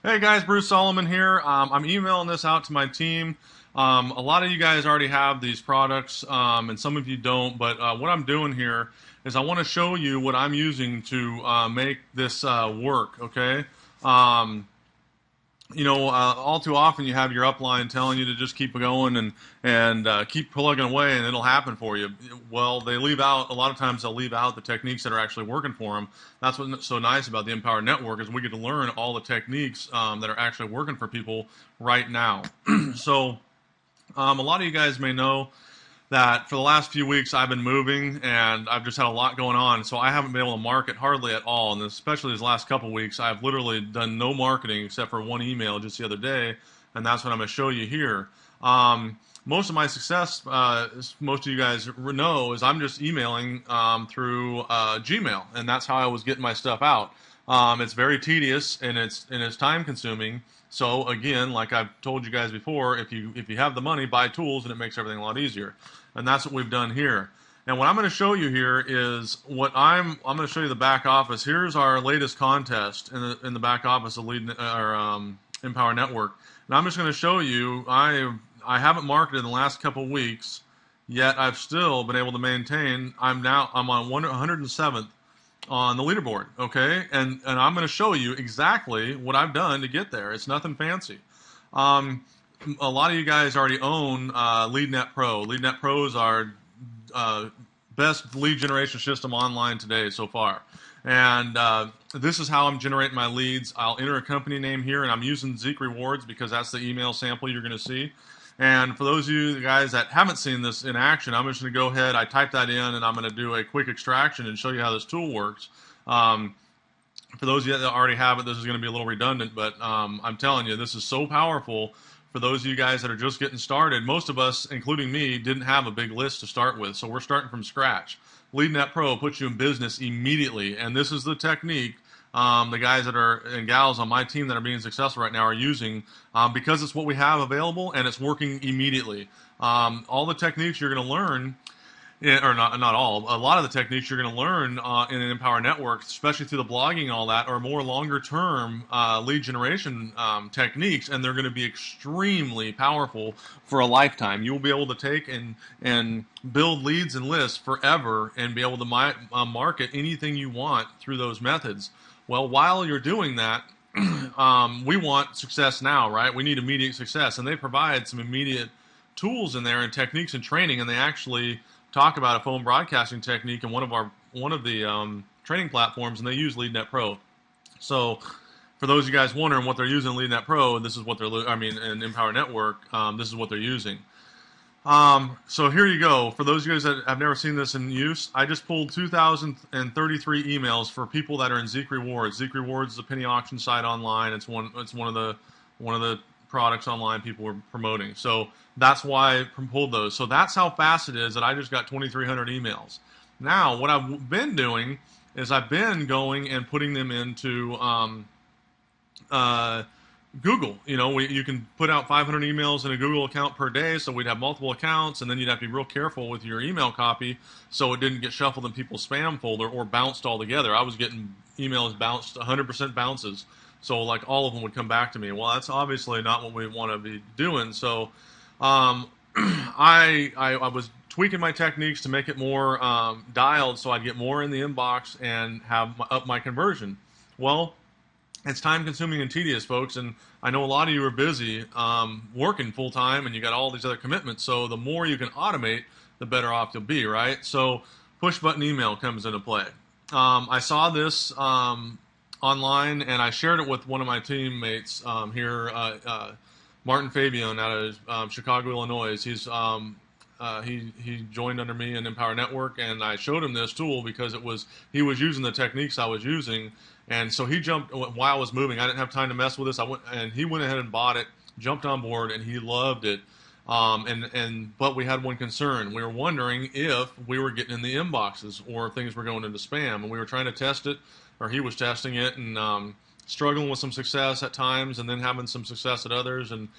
Hey guys, Bruce Solomon here. I'm emailing this out to my team. A lot of you guys already have these products, and some of you don't. But what I'm doing here is I want to show you what I'm using to make this work. Okay. Um, all too often you have your upline telling you to just keep going and keep plugging away, and it'll happen for you. Well, they leave out a lot of times. They'll leave out the techniques that are actually working for them. That's what's so nice about the Empower Network is we get to learn all the techniques that are actually working for people right now. So a lot of you guys may know that for the last few weeks I've been moving and I've just had a lot going on, so I haven't been able to market hardly at all. And especially these last couple of weeks, I've literally done no marketing except for one email just the other day, and that's what I'm going to show you here. Most of my success, as most of you guys know, is I'm just emailing through Gmail, and that's how I was getting my stuff out. It's very tedious and it's time consuming. So again, like I've told you guys before, if you have the money, buy tools, and it makes everything a lot easier. And that's what we've done here. And what I'm going to show you here is what I'm going to show you the back office. Here's our latest contest in the back office of Empower Network. And I'm just going to show you I haven't marketed in the last couple weeks, yet I've still been able to maintain. I'm on 107th on the leaderboard, okay? And I'm going to show you exactly what I've done to get there. It's nothing fancy. A lot of you guys already own LeadNet Pro. LeadNet Pro is our best lead generation system online today so far. And this is how I'm generating my leads. I'll enter a company name here, and I'm using Zeek Rewards because that's the email sample you're going to see. And for those of you guys that haven't seen this in action, I'm just going to go ahead. I type that in, and I'm going to do a quick extraction and show you how this tool works. For those of you that already have it, this is going to be a little redundant, but I'm telling you, this is so powerful for those of you guys that are just getting started. Most of us, including me, didn't have a big list to start with, so we're starting from scratch. LeadNet Pro puts you in business immediately, and this is the technique the guys that are and gals on my team that are being successful right now are using because it's what we have available and it's working immediately. All the techniques you're going to learn, or not all, a lot of the techniques you're going to learn in an Empower Network, especially through the blogging and all that, are more longer-term lead generation techniques, and they're going to be extremely powerful for a lifetime. You will be able to take and build leads and lists forever and be able to market anything you want through those methods. Well, while you're doing that, we want success now, right? We need immediate success, and they provide some immediate tools in there and techniques and training, and they actually talk about a phone broadcasting technique in one of the training platforms, and they use LeadNet Pro. So, for those of you guys wondering what they're using in LeadNet Pro, this is what in Empower Network, this is what they're using. So here you go. For those of you guys that have never seen this in use, I just pulled 2,033 emails for people that are in Zeek Rewards. Zeek Rewards is a penny auction site online. It's one of the products online people were promoting. So that's why I pulled those. So that's how fast it is that I just got 2,300 emails. Now, what I've been doing is I've been going and putting them into Google. You can put out 500 emails in a Google account per day, so we'd have multiple accounts, and then you'd have to be real careful with your email copy so it didn't get shuffled in people's spam folder or bounced altogether. I was getting emails bounced, 100% bounces, so like all of them would come back to me. Well, that's obviously not what we want to be doing, so I was tweaking my techniques to make it more dialed so I'd get more in the inbox and up my conversion. Well, it's time consuming and tedious, folks, and I know a lot of you are busy working full time and you got all these other commitments, so the more you can automate, the better off you'll be, right? So push button email comes into play. I saw this online and I shared it with one of my teammates here, Martin Fabian out of Chicago, Illinois. He joined under me in Empower Network, and I showed him this tool because he was using the techniques I was using. And so he jumped while I was moving. I didn't have time to mess with this. He went ahead and bought it, jumped on board, and he loved it. But we had one concern. We were wondering if we were getting in the inboxes or if things were going into spam. And we were trying to test it, or he was testing it, and struggling with some success at times, and then having some success at others. And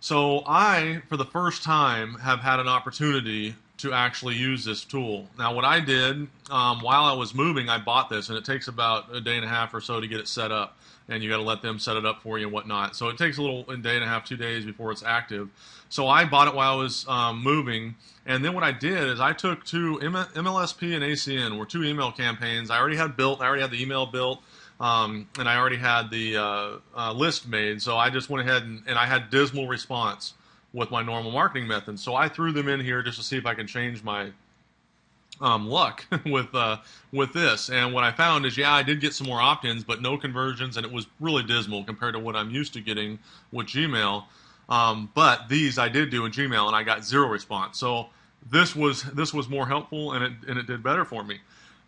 so I, for the first time, have had an opportunity to actually use this tool. Now, what I did while I was moving, I bought this, and it takes about a day and a half or so to get it set up, and you got to let them set it up for you and whatnot. So it takes a day and a half, 2 days before it's active. So I bought it while I was moving, and then what I did is I took two MLSP and ACN were two email campaigns. I already had the email built. And I already had the list made, so I just went ahead and I had dismal response with my normal marketing methods. So I threw them in here just to see if I can change my luck with this. And what I found is, yeah, I did get some more opt-ins, but no conversions, and it was really dismal compared to what I'm used to getting with Gmail. But these I did do in Gmail, and I got 0 response. So this was more helpful, and it did better for me.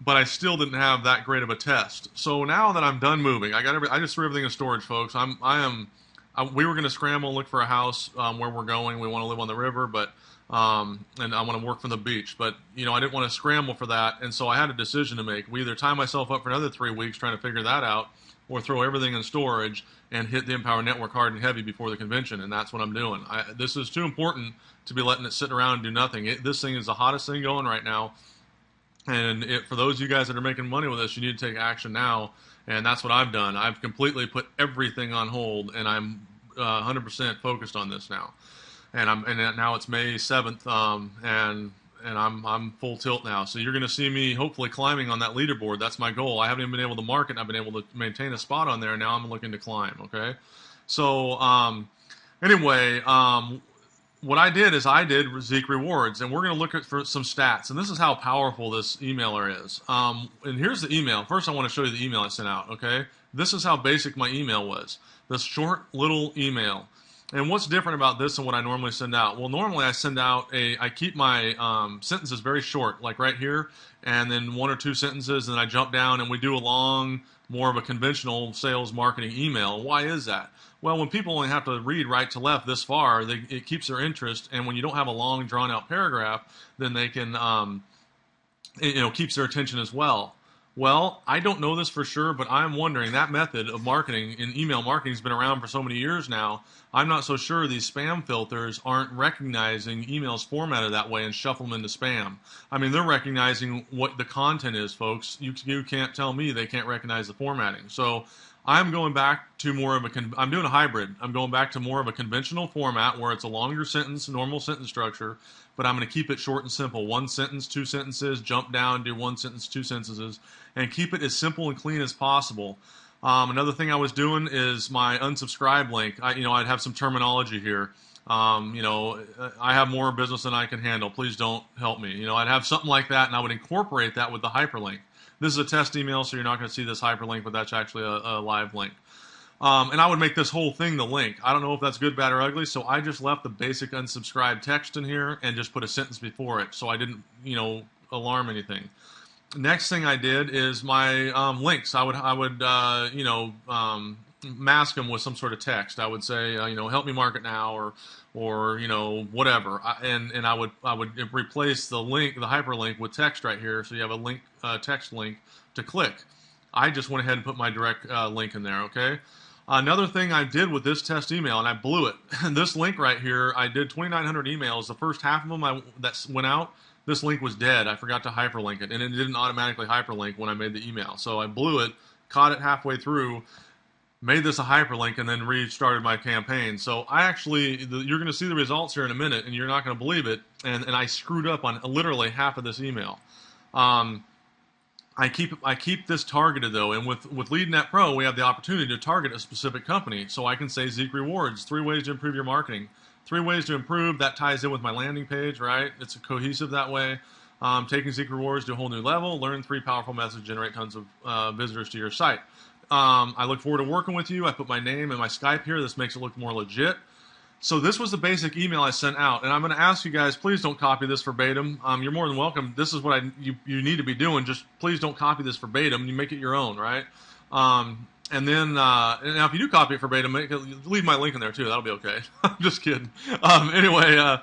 But I still didn't have that great of a test. So now that I'm done moving, I just threw everything in storage, folks. We were going to scramble and look for a house where we're going. We want to live on the river, but and I want to work from the beach. But I didn't want to scramble for that, and so I had a decision to make. We either tie myself up for another 3 weeks trying to figure that out, or throw everything in storage and hit the Empower Network hard and heavy before the convention, and that's what I'm doing. This is too important to be letting it sit around and do nothing. This thing is the hottest thing going right now. And for those of you guys that are making money with this, you need to take action now, and that's what I've done. I've completely put everything on hold, and I'm 100% focused on this now. And now it's May 7th, and I'm full tilt now. So you're going to see me hopefully climbing on that leaderboard. That's my goal. I haven't even been able to market. I've been able to maintain a spot on there. Now I'm looking to climb. Okay, so anyway. What I did is I did Zeek Rewards, and we're going to look at for some stats. And this is how powerful this emailer is. And here's the email. First, I want to show you the email I sent out, okay? This is how basic my email was. This short little email. And what's different about this than what I normally send out? Well, normally I send out I keep my sentences very short, like right here, and then 1 or 2 sentences, and then I jump down and we do a long, more of a conventional sales marketing email. Why is that? Well, when people only have to read right to left this far, it keeps their interest, and when you don't have a long, drawn-out paragraph, then they can, keeps their attention as well. Well, I don't know this for sure, but I'm wondering, that method of marketing in email marketing has been around for so many years now. I'm not so sure these spam filters aren't recognizing emails formatted that way and shuffle them into spam. I mean, they're recognizing what the content is, folks. You can't tell me they can't recognize the formatting. So I'm going back to more of I'm doing a hybrid. I'm going back to more of a conventional format where it's a longer sentence, normal sentence structure, but I'm going to keep it short and simple. 1 sentence, 2 sentences, jump down, do 1 sentence, 2 sentences, and keep it as simple and clean as possible. Another thing I was doing is my unsubscribe link. I'd have some terminology here. I have more business than I can handle. Please don't help me. I'd have something like that, and I would incorporate that with the hyperlink. This is a test email, so you're not going to see this hyperlink, but that's actually a live link. And I would make this whole thing the link. I don't know if that's good, bad, or ugly, so I just left the basic unsubscribe text in here and just put a sentence before it, so I didn't, alarm anything. Next thing I did is my links. I would mask them with some sort of text. I would say, help me market now, or whatever. And I would replace the link, the hyperlink, with text right here, so you have a link, text link to click. I just went ahead and put my direct link in there. Okay. Another thing I did with this test email, and I blew it. This link right here, I did 2,900 emails. The first half of them that went out, this link was dead. I forgot to hyperlink it, and it didn't automatically hyperlink when I made the email. So I blew it, caught it halfway through, made this a hyperlink, and then restarted my campaign. So you're going to see the results here in a minute, and you're not going to believe it. And I screwed up on literally half of this email. I keep this targeted though, and with LeadNet Pro, we have the opportunity to target a specific company. So I can say Zeek Rewards, 3 ways to improve your marketing. 3 ways to improve, that ties in with my landing page, right? It's cohesive that way. Taking Zeek Rewards to a whole new level. Learn 3 powerful methods to generate tons of visitors to your site. I look forward to working with you. I put my name and my Skype here. This makes it look more legit. So this was the basic email I sent out, and I'm going to ask you guys, please don't copy this verbatim. You're more than welcome. This is what you need to be doing. Just please don't copy this verbatim. You make it your own, right? And then now if you do copy it verbatim, leave my link in there too. That'll be okay. I'm just kidding. Anyway,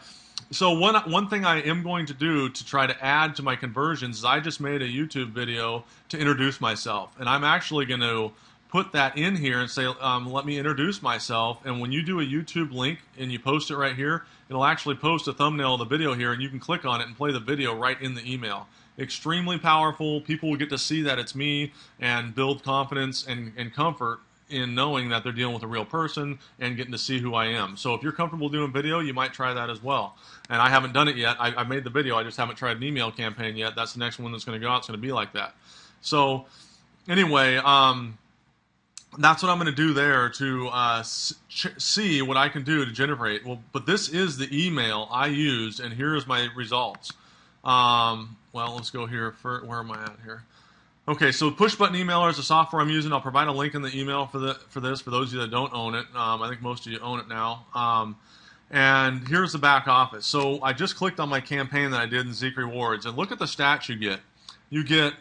so one thing I am going to do to try to add to my conversions is I just made a YouTube video to introduce myself, and I'm actually going to put that in here and say, let me introduce myself. And when you do a YouTube link and you post it right here, it'll actually post a thumbnail of the video here, and you can click on it and play the video right in the email. Extremely powerful. People will get to see that it's me and build confidence and comfort in knowing that they're dealing with a real person and getting to see who I am. So if you're comfortable doing video, you might try that as well. And I haven't done it yet. I made the video. I just haven't tried an email campaign yet. That's the next one that's going to go out. It's going to be like that. So anyway, that's what I'm going to do there to see what I can do to generate. Well, but this is the email I used, and here's my results. Well, let's go here. Where am I at here? Okay, so Push Button Emailer is the software I'm using. I'll provide a link in the email for this for those of you that don't own it. I think most of you own it now. And here's the back office. So I just clicked on my campaign that I did in Zeek Rewards, and look at the stats you get. You get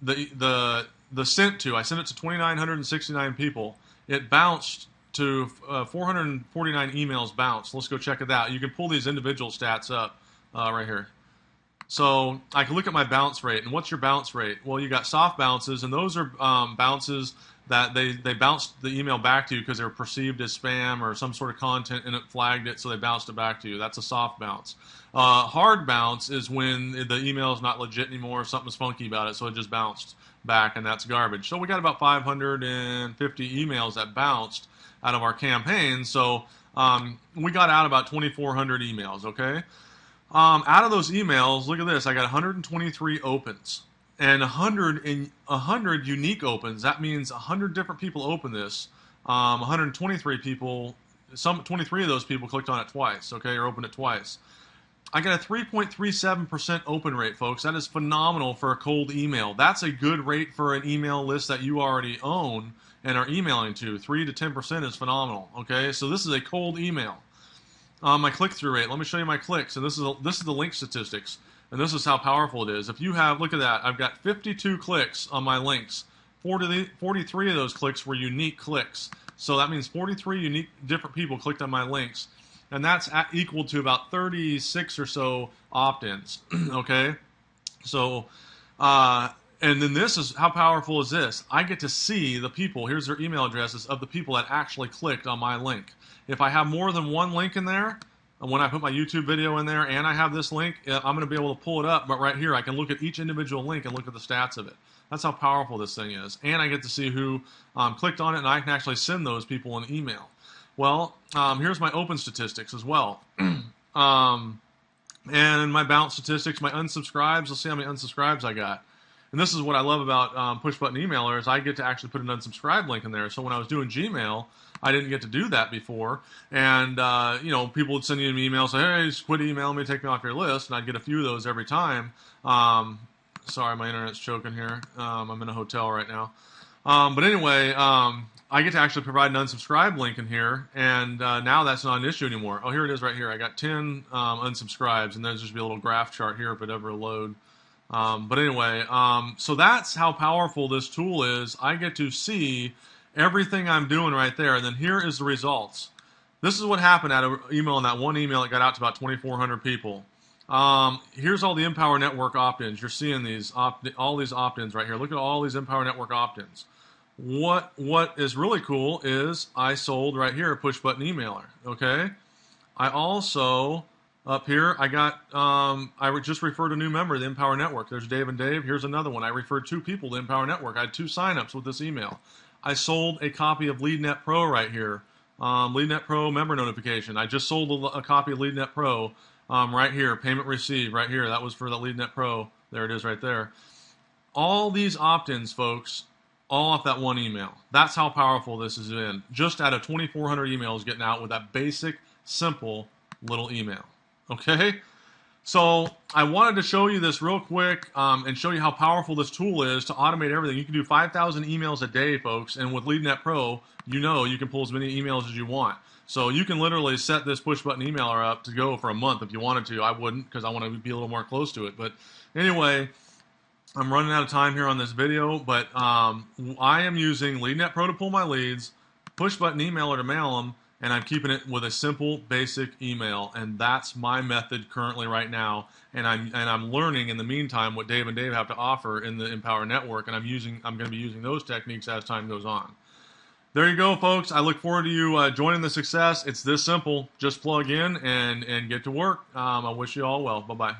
the sent to. I sent it to 2,969 people. It bounced to 449 emails bounced. Let's go check it out. You can pull these individual stats up right here. So I can look at my bounce rate. And what's your bounce rate? Well, you got soft bounces, and those are bounces that they bounced the email back to you because they were perceived as spam or some sort of content, and it flagged it, so they bounced it back to you. That's a soft bounce. Hard bounce is when the email is not legit anymore, something's funky about it, so it just bounced back, and that's garbage. So we got about 550 emails that bounced out of our campaign. So we got out about 2,400 emails, okay? Out of those emails, look at this. I got 123 opens and 100 unique opens. That means 100 different people opened this. 123 people, 23 of those people clicked on it twice, okay, or opened it twice. I got a 3.37% open rate, folks. That is phenomenal for a cold email. That's a good rate for an email list that you already own and are emailing to. 3 to 10% is phenomenal, okay? So this is a cold email. My click-through rate. Let me show you my clicks. And this is the link statistics. And this is how powerful it is. If you have, look at that. I've got 52 clicks on my links. 43 of those clicks were unique clicks. So that means 43 unique different people clicked on my links. And that's equal to about 36 or so opt-ins. Okay? So, and then this is, how powerful is this? I get to see the people, here's their email addresses of the people that actually clicked on my link. If I have more than one link in there, and when I put my YouTube video in there and I have this link, I'm going to be able to pull it up, but right here I can look at each individual link and look at the stats of it. That's how powerful this thing is. And I get to see who clicked on it, and I can actually send those people an email. Well, here's my open statistics as well. And my bounce statistics, my unsubscribes, let's see how many unsubscribes I got. And this is what I love about Push Button Emailer is I get to actually put an unsubscribe link in there. So when I was doing Gmail, I didn't get to do that before. And, you know, people would send you an email, say, hey, just quit emailing me, take me off your list. And I'd get a few of those every time. Sorry, my internet's choking here. I'm in a hotel right now. But anyway, I get to actually provide an unsubscribe link in here. And now that's not an issue anymore. Oh, here it is right here. I got 10 unsubscribes. And there's just be a little graph chart here if it ever load. But anyway, so that's how powerful this tool is. I get to see everything I'm doing right there, and then here is the results. This is what happened out of email, in that one email that got out to about 2,400 people. Here's all the Empower Network opt-ins. You're seeing these all these opt-ins right here. Look at all these Empower Network opt-ins. What is really cool is I sold right here a Push Button Emailer. Okay, I also up here I got I just referred a new member to the Empower Network. There's Dave and Dave. Here's another one. I referred 2 people to Empower Network. I had 2 signups with this email. I sold a copy of LeadNet Pro right here. LeadNet Pro member notification. I just sold a copy of LeadNet Pro right here. Payment received right here. That was for the LeadNet Pro. There it is right there. All these opt-ins, folks, all off that one email. That's how powerful this has been. Just out of 2,400 emails getting out with that basic, simple little email. Okay? So I wanted to show you this real quick and show you how powerful this tool is to automate everything. You can do 5,000 emails a day, folks, and with LeadNet Pro, you know you can pull as many emails as you want. So you can literally set this Push Button Emailer up to go for a month if you wanted to. I wouldn't, because I want to be a little more close to it. But anyway, I'm running out of time here on this video, but I am using LeadNet Pro to pull my leads, Push Button Emailer to mail them, and I'm keeping it with a simple, basic email, and that's my method currently right now. And I'm learning in the meantime what Dave and Dave have to offer in the Empower Network, and I'm going to be using those techniques as time goes on. There you go, folks. I look forward to you joining the success. It's this simple. Just plug in and get to work. I wish you all well. Bye-bye.